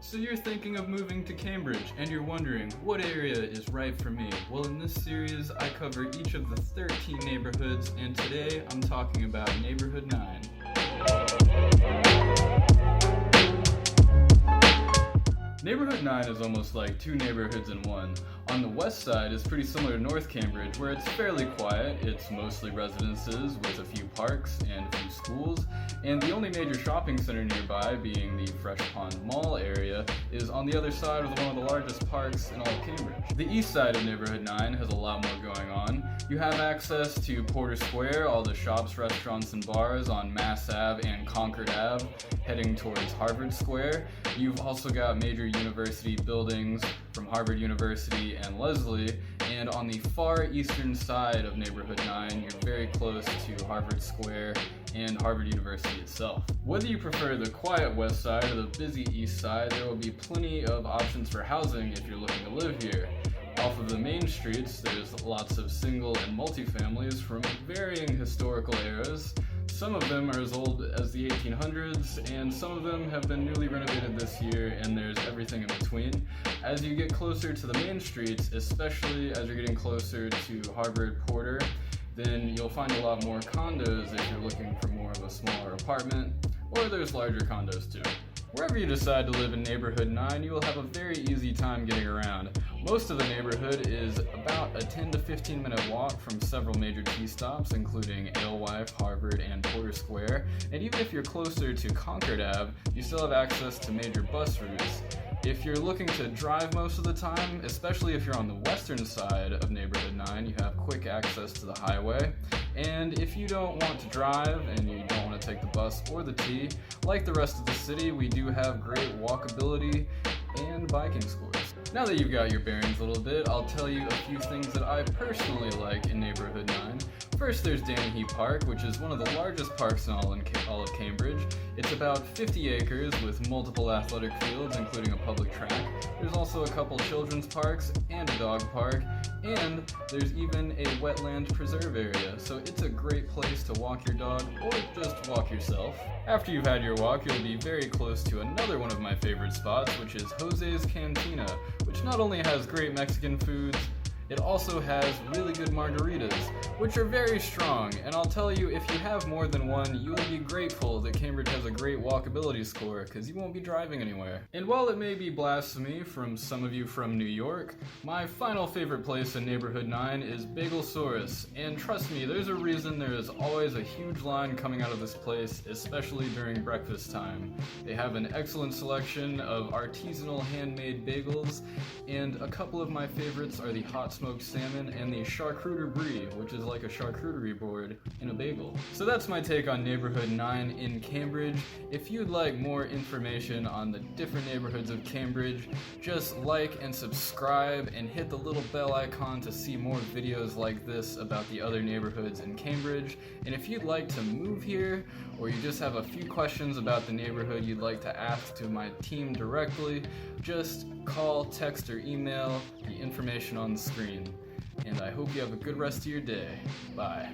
So you're thinking of moving to Cambridge and you're wondering, what area is right for me? Well, in this series, I cover each of the 13 neighborhoods, and today I'm talking about Neighborhood 9. Neighborhood 9 is almost like two neighborhoods in one. On the west side is pretty similar to North Cambridge, where it's fairly quiet. It's mostly residences with a few parks and a few schools, and the only major shopping center nearby, being the Fresh Pond Mall area, is on the other side of one of the largest parks in all of Cambridge. The east side of Neighborhood 9 has a lot more going on. You have access to Porter Square, all the shops, restaurants, and bars on Mass Ave and Concord Ave, heading towards Harvard Square. You've also got major university buildings from Harvard University and Lesley, and on the far eastern side of Neighborhood 9, you're very close to Harvard Square and Harvard University itself. Whether you prefer the quiet west side or the busy east side, there will be plenty of options for housing if you're looking to live here. Off of the main streets, there's lots of single and multi-families from varying historical eras. Some of them are as old as the 1800s, and some of them have been newly renovated this year, and there's everything in between. As you get closer to the main streets, especially as you're getting closer to Harvard Porter, then you'll find a lot more condos if you're looking for more of a smaller apartment, or there's larger condos too. Wherever you decide to live in Neighborhood 9, you will have a very easy time getting around. Most of the neighborhood is about a 10 to 15 minute walk from several major T stops, including Alewife, Harvard, and Porter Square. And even if you're closer to Concord Ave, you still have access to major bus routes. If you're looking to drive most of the time, especially if you're on the western side of Neighborhood 9, you have quick access to the highway. And if you don't want to drive and you don't want to take the bus or the T, like the rest of the city, we do have great walkability and biking scores. Now that you've got your bearings a little bit, I'll tell you a few things that I personally like in Neighborhood 9. First, there's Dennehy Park, which is one of the largest parks in all of Cambridge. It's about 50 acres with multiple athletic fields, including a public track. There's also a couple children's parks and a dog park, and there's even a wetland preserve area, so it's a great place to walk your dog or just walk yourself. After you've had your walk, you'll be very close to another one of my favorite spots, which is Jose's Cantina, which not only has great Mexican foods, it also has really good margaritas, which are very strong, and I'll tell you, if you have more than one, you will be grateful that Cambridge has a great walkability score, because you won't be driving anywhere. And while it may be blasphemy from some of you from New York, my final favorite place in Neighborhood 9 is Bagel Soros, and trust me, there's a reason there is always a huge line coming out of this place, especially during breakfast time. They have an excellent selection of artisanal handmade bagels, and a couple of my favorites are the hot smoked salmon and the charcuterie brie, which is like a charcuterie board in a bagel. So that's my take on Neighborhood 9 in Cambridge. If you'd like more information on the different neighborhoods of Cambridge, just like and subscribe and hit the little bell icon to see more videos like this about the other neighborhoods in Cambridge. And if you'd like to move here, or you just have a few questions about the neighborhood you'd like to ask to my team directly, just call, text, or email the information on the screen. And I hope you have a good rest of your day. Bye.